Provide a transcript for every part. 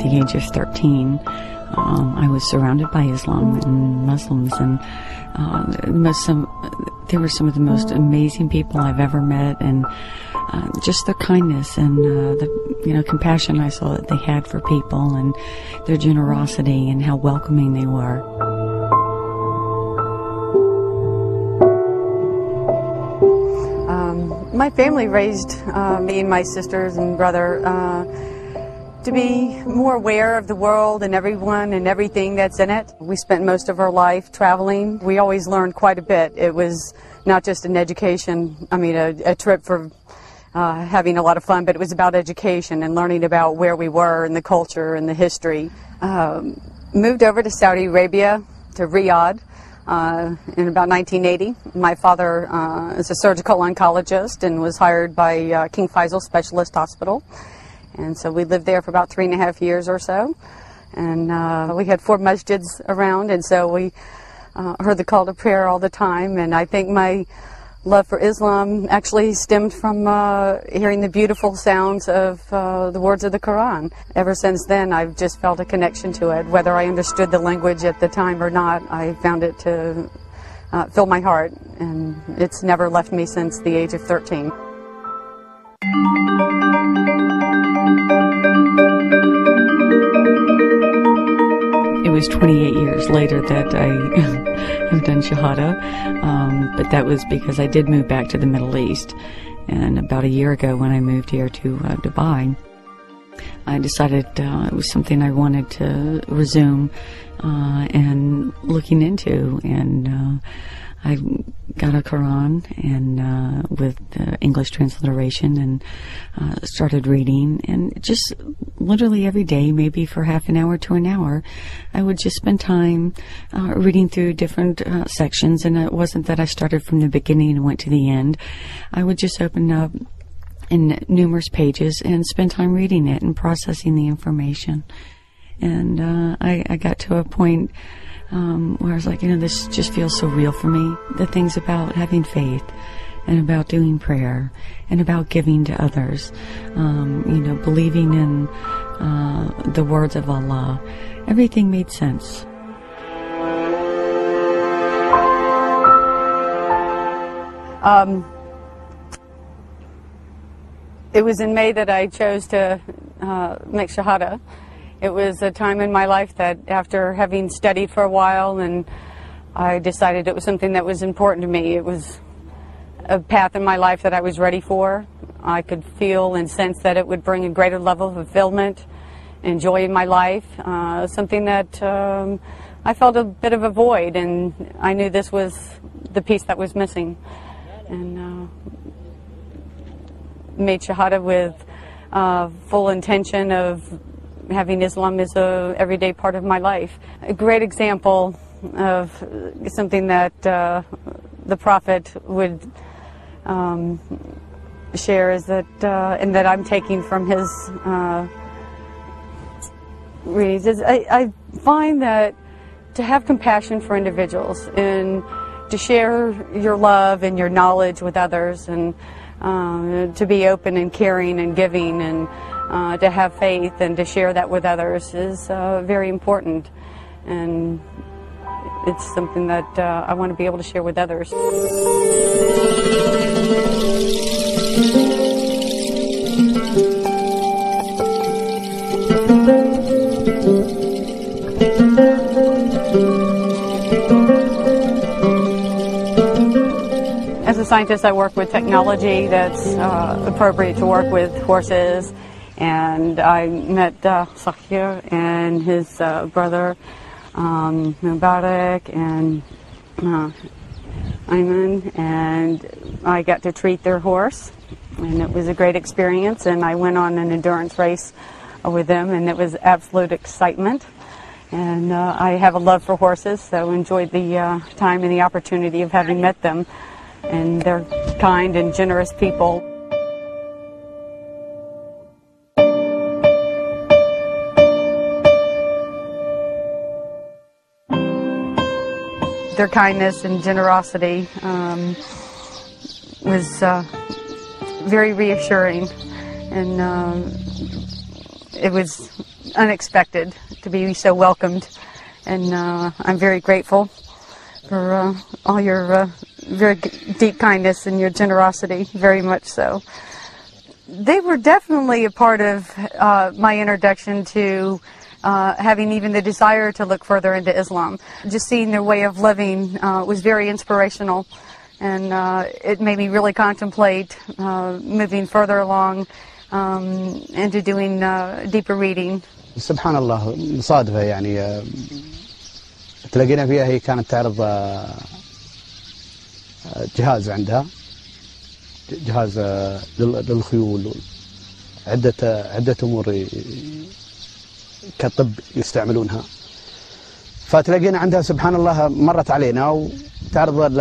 the age of 13, I was surrounded by Islam and Muslims, and they were some of the most amazing people I've ever met, and just their kindness and the compassion I saw that they had for people, and their generosity and how welcoming they were. My family raised me and my sisters and brother to be more aware of the world and everyone and everything that's in it. We spent most of our life traveling. We always learned quite a bit. It was not just an education, a trip for having a lot of fun, but it was about education and learning about where we were and the culture and the history. Moved over to Saudi Arabia, to Riyadh, in about 1980. My father is a surgical oncologist and was hired by King Faisal Specialist Hospital. And so we lived there for about 3.5 years or so. And we had 4 masjids around, and so we heard the call to prayer all the time. And I think my love for Islam actually stemmed from hearing the beautiful sounds of the words of the Quran. Ever since then, I've just felt a connection to it. Whether I understood the language at the time or not, I found it to fill my heart, and it's never left me since the age of 13. It was 28 years later that I have done Shahada, but that was because I did move back to the Middle East. And about a year ago when I moved here to Dubai, I decided it was something I wanted to resume and looking into. And I got a Quran and with English transliteration, and started reading, and just literally every day, maybe for half an hour to an hour, I would just spend time reading through different sections. And it wasn't that I started from the beginning and went to the end. I would just open up in numerous pages and spend time reading it and processing the information. And I got to a point where I was like, this just feels so real for me. The things about having faith and about doing prayer and about giving to others, believing in the words of Allah, everything made sense. It was in May that I chose to make Shahada. It was a time in my life that, after having studied for a while, and I decided it was something that was important to me. It was a path in my life that I was ready for. I could feel and sense that it would bring a greater level of fulfillment and joy in my life, something that I felt a bit of a void, and I knew this was the piece that was missing. And made Shahada with full intention of having Islam as a everyday part of my life. A great example of something that the Prophet would share is that, and that I'm taking from his readings, is I find that to have compassion for individuals and to share your love and your knowledge with others, and to be open and caring and giving, and to have faith and to share that with others is very important. And it's something that I want to be able to share with others. As a scientist, I work with technology that's appropriate to work with horses. And I met Sahir and his brother Mubarak and Ayman, and I got to treat their horse, and it was a great experience. And I went on an endurance race with them, and it was absolute excitement. And I have a love for horses, so enjoyed the time and the opportunity of having met them. And they're kind and generous people. Their kindness and generosity was very reassuring, and it was unexpected to be so welcomed, and I'm very grateful for all your very deep kindness and your generosity, very much so. They were definitely a part of my introduction to having even the desire to look further into Islam. Just seeing their way of living was very inspirational, and it made me really contemplate moving further along into doing deeper reading. سبحان الله مصادفة يعني تلاقينا فيها. هي كانت تعرض جهاز عندها، جهاز للخيول، عدة أمور كطب يستعملونها. فتلاقينا عندها سبحان الله مرت علينا وتعرض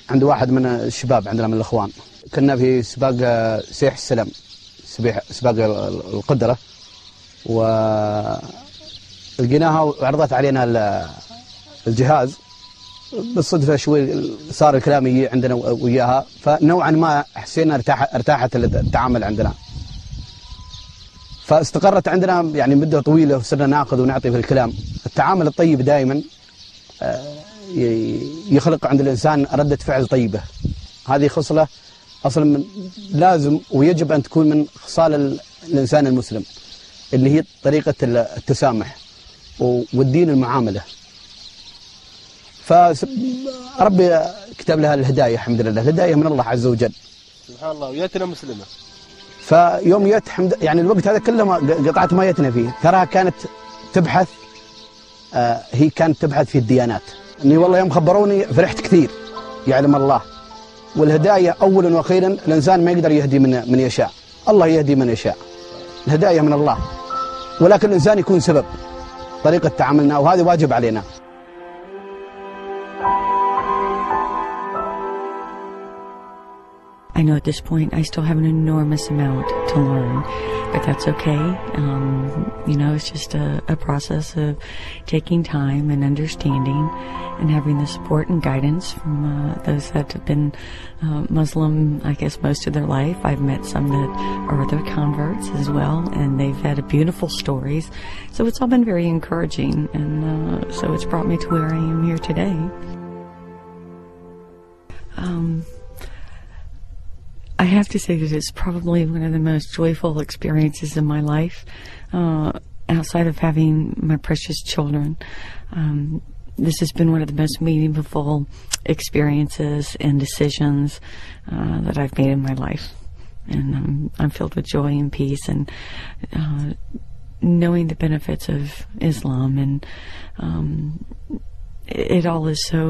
عند واحد من الشباب عندنا من الأخوان. كنا في سباق سيح السلام، سباق القدرة، ولقيناها وعرضت علينا الجهاز. بالصدفة شوي صار الكلام يجي عندنا وياها، فنوعا ما حسينا ارتاحت التعامل عندنا، فاستقرت عندنا يعني مدة طويلة، وصرنا ناخذ ونعطي في الكلام. التعامل الطيب دائما يخلق عند الإنسان ردة فعل طيبة. هذه خصلة أصلا لازم ويجب أن تكون من خصال الإنسان المسلم، اللي هي طريقة التسامح والدين المعاملة. فربي كتب لها الهداية، الحمدلله، الهداية من الله عز وجل. سبحان الله. ويتنا مسلمة. فيوم يعني الوقت هذا كله قطعت ما يتنا فيه. تراها كانت تبحث، هي كانت تبحث في الديانات. اني والله يوم خبروني فرحت كثير، يعلم الله. والهداية أولا وأخيرا الإنسان ما يقدر يهدي من يشاء، الله يهدي من يشاء. الهداية من الله، ولكن الإنسان يكون سبب طريقة تعاملنا، وهذا واجب علينا. I know at this point I still have an enormous amount to learn, but that's okay. You know, it's just a process of taking time and understanding and having the support and guidance from those that have been Muslim, I guess, most of their life. I've met some that are other converts as well, and they've had beautiful stories. So it's all been very encouraging, and so it's brought me to where I am here today. I have to say that it's probably one of the most joyful experiences in my life, outside of having my precious children. This has been one of the most meaningful experiences and decisions that I've made in my life. And I'm filled with joy and peace, and knowing the benefits of Islam, and it all is so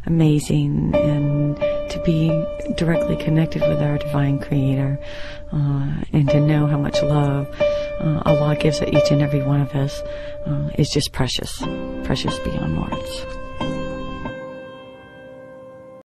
amazing, and to be directly connected with our divine creator, and to know how much love Allah gives each and every one of us is just precious, precious beyond words.